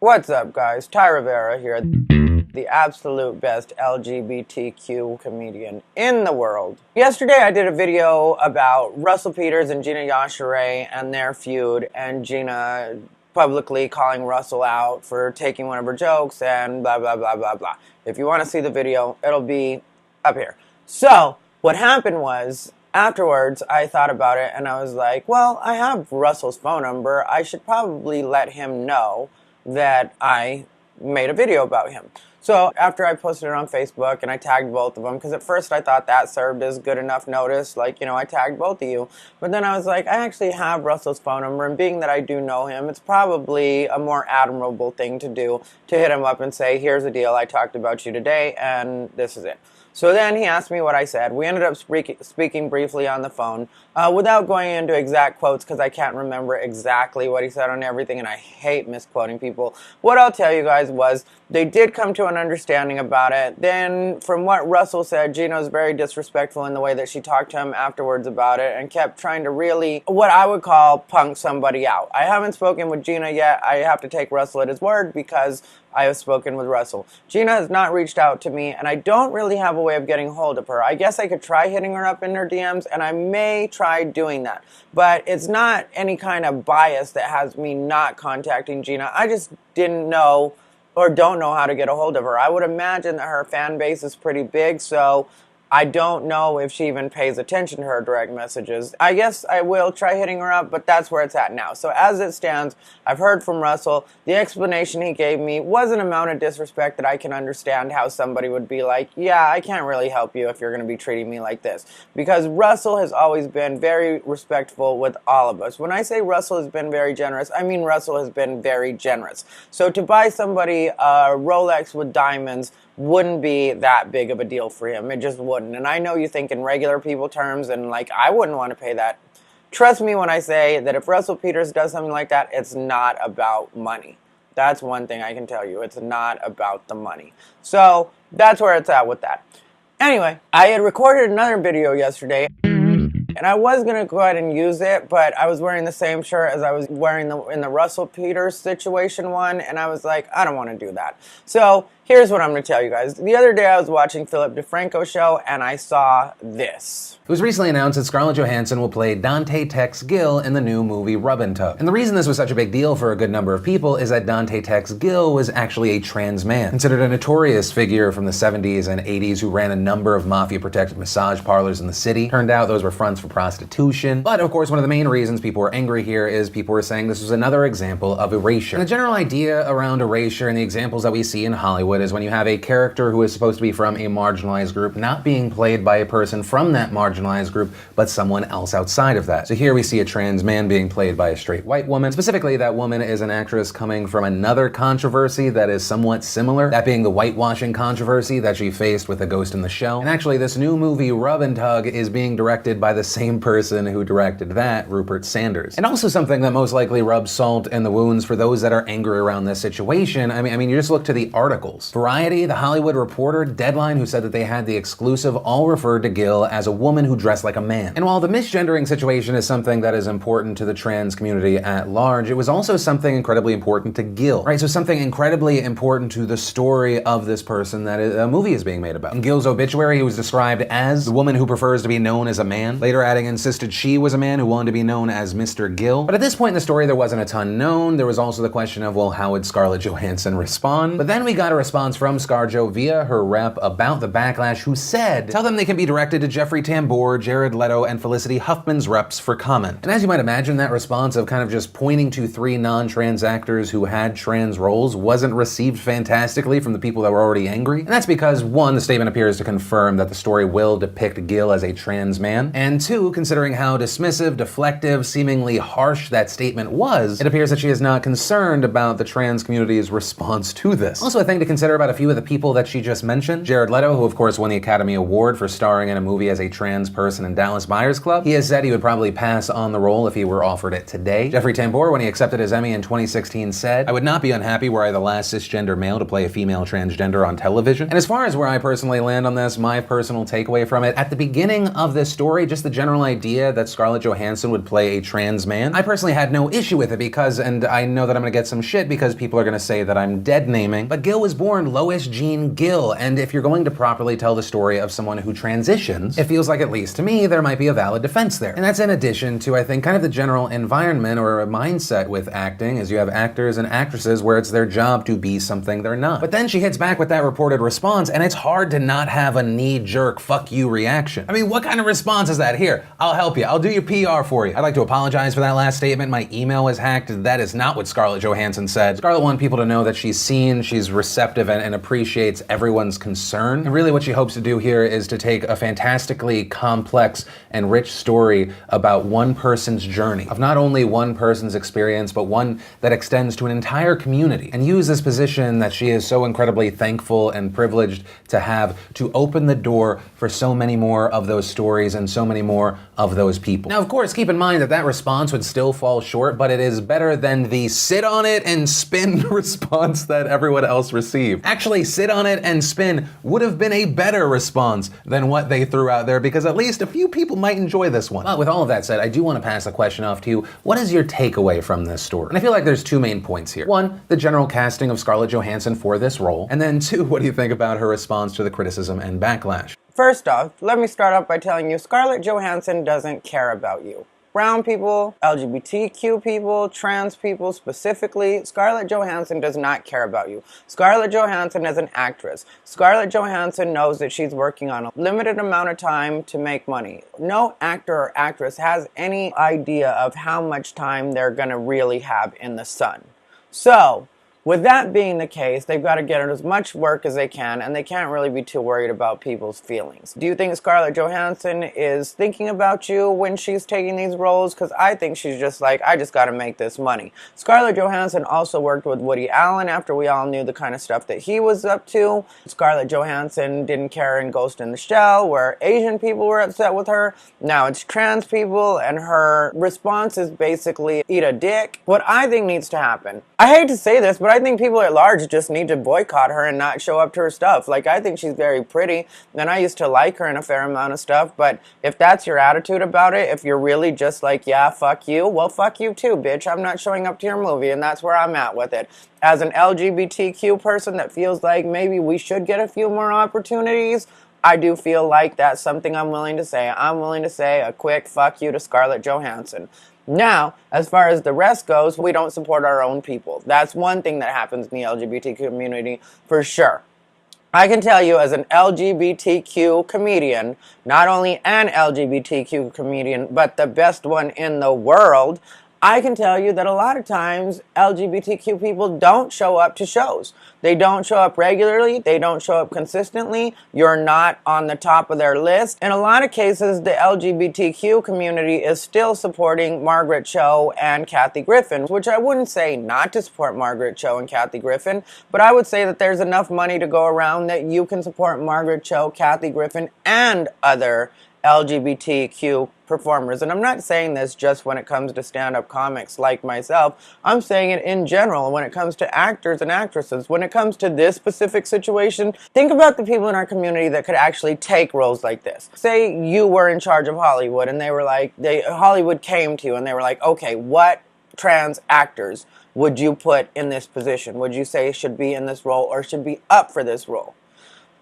What's up, guys? Rivera here, the absolute best LGBTQ comedian in the world. Yesterday I did a video about Russell Peters and Gina Yashere and their feud, and Gina publicly calling Russell out for taking one of her jokes and blah blah blah blah blah. If you want to see the video, it'll be up here. So what happened was, afterwards I thought about it and I was like, well, I have Russell's phone number. I should probably let him know that I made a video about him. So after I posted it on Facebook and I tagged both of them, because at first I thought that served as good enough notice, like, you know, I tagged both of you. But then I was like, I actually have Russell's phone number, and being that I do know him, it's probably a more admirable thing to do to hit him up and say, here's the deal, I talked about you today and this is it. So then he asked me what I said. We ended up speaking briefly on the phone without going into exact quotes, because I can't remember exactly what he said on everything, and I hate misquoting people. What I'll tell you guys was they did come to an understanding about it. Then from what Russell said, Gina was very disrespectful in the way that she talked to him afterwards about it and kept trying to really, what I would call, punk somebody out. I haven't spoken with Gina yet. I have to take Russell at his word because I have spoken with Russell. Gina has not reached out to me, and I don't really have a way of getting hold of her. I guess I could try hitting her up in her DMs, and I may try doing that. But it's not any kind of bias that has me not contacting Gina. I just didn't know or don't know how to get a hold of her. I would imagine that her fan base is pretty big, so I don't know if she even pays attention to her direct messages. I guess I will try hitting her up, but that's where it's at now. So as it stands, I've heard from Russell. The explanation he gave me was an amount of disrespect that I can understand how somebody would be like, yeah, I can't really help you if you're going to be treating me like this. Because Russell has always been very respectful with all of us. When I say Russell has been very generous, I mean Russell has been very generous. So to buy somebody a Rolex with diamonds wouldn't be that big of a deal for him. It just wouldn't. And I know you think in regular people terms, and like, I wouldn't want to pay that. Trust me when I say that if Russell Peters does something like that, it's not about money. That's one thing I can tell you. It's not about the money. So that's where it's at with that. Anyway, I had recorded another video yesterday, and I was going to go ahead and use it, but I was wearing the same shirt as I was wearing in the Russell Peters situation one, and I was like, I don't want to do that. So here's what I'm going to tell you guys. The other day I was watching Philip DeFranco's show, and I saw this. It was recently announced that Scarlett Johansson will play Dante Tex Gill in the new movie Rub and Tug. And the reason this was such a big deal for a good number of people is that Dante Tex Gill was actually a trans man, considered a notorious figure from the 70s and 80s who ran a number of mafia-protected massage parlors in the city. Turned out those were fronts for prostitution. But of course, one of the main reasons people were angry here is people were saying this was another example of erasure. And the general idea around erasure and the examples that we see in Hollywood is when you have a character who is supposed to be from a marginalized group not being played by a person from that marginalized group, but someone else outside of that. So here we see a trans man being played by a straight white woman. Specifically, that woman is an actress coming from another controversy that is somewhat similar, that being the whitewashing controversy that she faced with A Ghost in the Shell. And actually, this new movie, Rub and Tug, is being directed by the same person who directed that, Rupert Sanders. And also something that most likely rubs salt in the wounds for those that are angry around this situation. I mean, you just look to the articles. Variety, The Hollywood Reporter, Deadline, who said that they had the exclusive, all referred to Gill as a woman who dressed like a man. And while the misgendering situation is something that is important to the trans community at large, it was also something incredibly important to Gill, right? So something incredibly important to the story of this person that a movie is being made about. In Gill's obituary, he was described as the woman who prefers to be known as a man, later adding insisted she was a man who wanted to be known as Mr. Gill. But at this point in the story, there wasn't a ton known. There was also the question of, well, how would Scarlett Johansson respond? But then we got a response from ScarJo via her rep about the backlash, who said, tell them they can be directed to Jeffrey Tambor, Jared Leto, and Felicity Huffman's reps for comment. And as you might imagine, that response of kind of just pointing to 3 non-trans actors who had trans roles wasn't received fantastically from the people that were already angry. And that's because, 1, the statement appears to confirm that the story will depict Gill as a trans man, and 2, considering how dismissive, deflective, seemingly harsh that statement was, it appears that she is not concerned about the trans community's response to this. Also, a thing to consider about a few of the people that she just mentioned, Jared Leto, who of course won the Academy Award for starring in a movie as a trans person in Dallas Buyers Club. He has said he would probably pass on the role if he were offered it today. Jeffrey Tambor, when he accepted his Emmy in 2016, said, I would not be unhappy were I the last cisgender male to play a female transgender on television. And as far as where I personally land on this, my personal takeaway from it, at the beginning of this story, just the general idea that Scarlett Johansson would play a trans man, I personally had no issue with it because, and I know that I'm gonna get some shit because people are gonna say that I'm dead naming, but Gill was born Lois Jean Gill, and if you're going to properly tell the story of someone who transitions, it feels like, at least to me, there might be a valid defense there. And that's in addition to, I think, kind of the general environment or mindset with acting, is you have actors and actresses where it's their job to be something they're not. But then she hits back with that reported response, and it's hard to not have a knee-jerk fuck you reaction. I mean, what kind of response is that? Here, I'll help you. I'll do your PR for you. I'd like to apologize for that last statement. My email was hacked. That is not what Scarlett Johansson said. Scarlett wanted people to know that she's seen, she's receptive, and appreciates everyone's concern. And really what she hopes to do here is to take a fantastically complex and rich story about one person's journey, of not only one person's experience, but one that extends to an entire community, and use this position that she is so incredibly thankful and privileged to have to open the door for so many more of those stories and so many more of those people. Now, of course, keep in mind that that response would still fall short, but it is better than the sit on it and spin response that everyone else received. Actually, sit on it and spin would have been a better response than what they threw out there, because at least a few people might enjoy this one. But with all of that said, I do want to pass the question off to you. What is your takeaway from this story? And I feel like there's two main points here. One, the general casting of Scarlett Johansson for this role. And then two, what do you think about her response to the criticism and backlash? First off, let me start off by telling you Scarlett Johansson doesn't care about you. Brown people, LGBTQ people, trans people specifically, Scarlett Johansson does not care about you. Scarlett Johansson is an actress. Scarlett Johansson knows that she's working on a limited amount of time to make money. No actor or actress has any idea of how much time they're gonna really have in the sun. So, with that being the case, they've got to get as much work as they can, and they can't really be too worried about people's feelings. Do you think Scarlett Johansson is thinking about you when she's taking these roles? Because I think she's just like, I just got to make this money. Scarlett Johansson also worked with Woody Allen after we all knew the kind of stuff that he was up to. Scarlett Johansson didn't care in Ghost in the Shell, where Asian people were upset with her. Now it's trans people, and her response is basically, eat a dick. What I think needs to happen, I hate to say this, but I think people at large just need to boycott her and not show up to her stuff. Like, I think she's very pretty, and I used to like her in a fair amount of stuff, but if that's your attitude about it, if you're really just like, yeah, fuck you, well, fuck you too, bitch. I'm not showing up to your movie, and that's where I'm at with it. As an LGBTQ person that feels like maybe we should get a few more opportunities, I do feel like that's something I'm willing to say. I'm willing to say a quick fuck you to Scarlett Johansson. Now, as far as the rest goes, we don't support our own people. That's one thing that happens in the LGBT community for sure. I can tell you as an LGBTQ comedian, not only an LGBTQ comedian, but the best one in the world, I can tell you that a lot of times LGBTQ people don't show up to shows. They don't show up regularly. They don't show up consistently. You're not on the top of their list. In a lot of cases, the LGBTQ community is still supporting Margaret Cho and Kathy Griffin, which I wouldn't say not to support Margaret Cho and Kathy Griffin, but I would say that there's enough money to go around that you can support Margaret Cho, Kathy Griffin, and other LGBTQ performers. And I'm not saying this just when it comes to stand-up comics like myself. I'm saying it in general when it comes to actors and actresses. When it comes to this specific situation, think about the people in our community that could actually take roles like this. Say you were in charge of Hollywood and they were like, Hollywood came to you and they were like, okay, what trans actors would you put in this position? Would you say should be in this role or should be up for this role?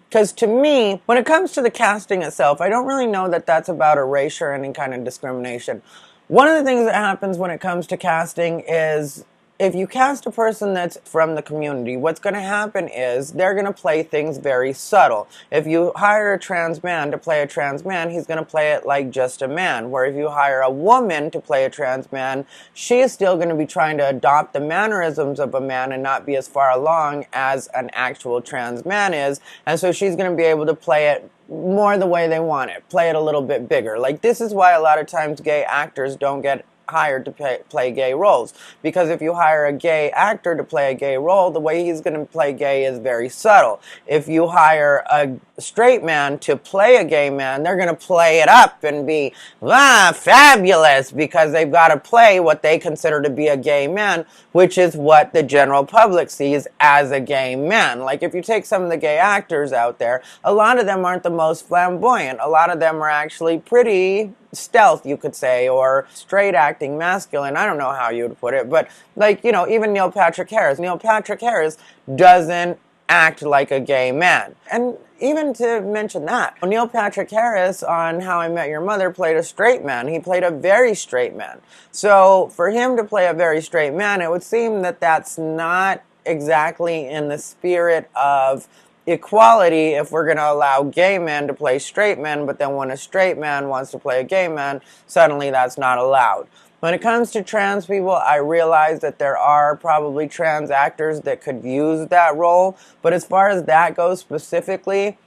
Because to me, when it comes to the casting itself, I don't really know that that's about erasure or any kind of discrimination. One of the things that happens when it comes to casting is if you cast a person that's from the community, what's going to happen is they're going to play things very subtle. If you hire a trans man to play a trans man, he's going to play it like just a man. Where if you hire a woman to play a trans man, she is still going to be trying to adopt the mannerisms of a man and not be as far along as an actual trans man is. And so she's going to be able to play it more the way they want it, play it a little bit bigger. Like, this is why a lot of times gay actors don't get hired to play gay roles, because if you hire a gay actor to play a gay role, the way he's going to play gay is very subtle. If you hire a straight man to play a gay man, they're going to play it up and be fabulous, because they've got to play what they consider to be a gay man, which is what the general public sees as a gay man. Like, if you take some of the gay actors out there, a lot of them aren't the most flamboyant. A lot of them are actually pretty stealth, you could say, or straight acting masculine. I don't know how you would put it, but like, you know, even Neil Patrick Harris. Neil Patrick Harris doesn't act like a gay man. And even to mention that, Neil Patrick Harris on How I Met Your Mother played a straight man. He played a very straight man. So for him to play a very straight man, it would seem that that's not exactly in the spirit of equality if we're going to allow gay men to play straight men, but then when a straight man wants to play a gay man, suddenly that's not allowed. When it comes to trans people, I realize that there are probably trans actors that could use that role, but as far as that goes specifically,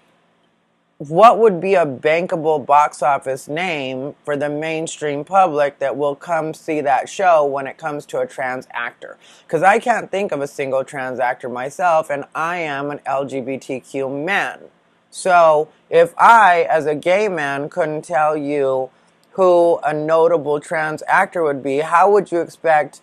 what would be a bankable box office name for the mainstream public that will come see that show when it comes to a trans actor? Because I can't think of a single trans actor myself, and I am an LGBTQ man. So if I, as a gay man, couldn't tell you who a notable trans actor would be, how would you expect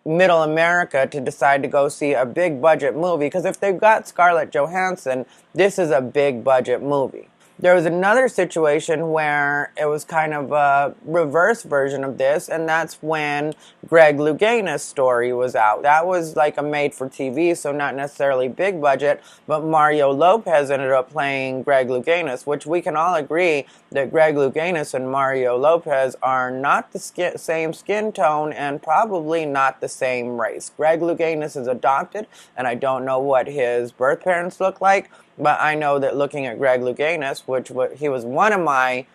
middle America to decide to go see a big budget movie? Because if they've got Scarlett Johansson, this is a big budget movie. There was another situation where it was kind of a reverse version of this, and that's when Greg Louganis' story was out. That was like a made-for-TV, so not necessarily big budget, but Mario Lopez ended up playing Greg Louganis, which we can all agree that Greg Louganis and Mario Lopez are not the same skin tone and probably not the same race. Greg Louganis is adopted, and I don't know what his birth parents look like, but I know that looking at Greg Louganis, he was one of my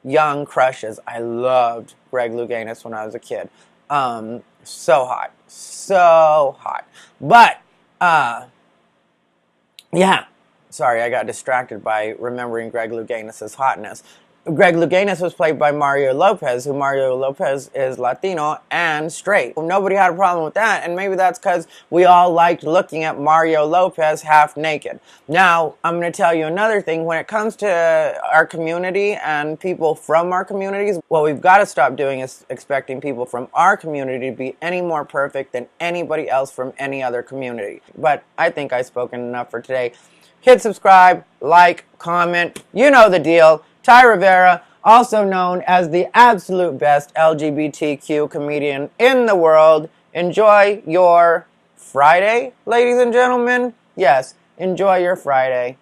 young crushes. I loved Greg Louganis when I was a kid. So hot. So hot. But, yeah. Sorry, I got distracted by remembering Greg Louganis' hotness. Greg Louganis was played by Mario Lopez, who Mario Lopez is Latino and straight. Nobody had a problem with that, and maybe that's because we all liked looking at Mario Lopez half naked. Now, I'm going to tell you another thing. When it comes to our community and people from our communities, what we've got to stop doing is expecting people from our community to be any more perfect than anybody else from any other community. But I think I've spoken enough for today. Hit subscribe, like, comment, you know the deal. Ty Rivera, also known as the absolute best LGBTQ comedian in the world. Enjoy your Friday, ladies and gentlemen. Yes, enjoy your Friday.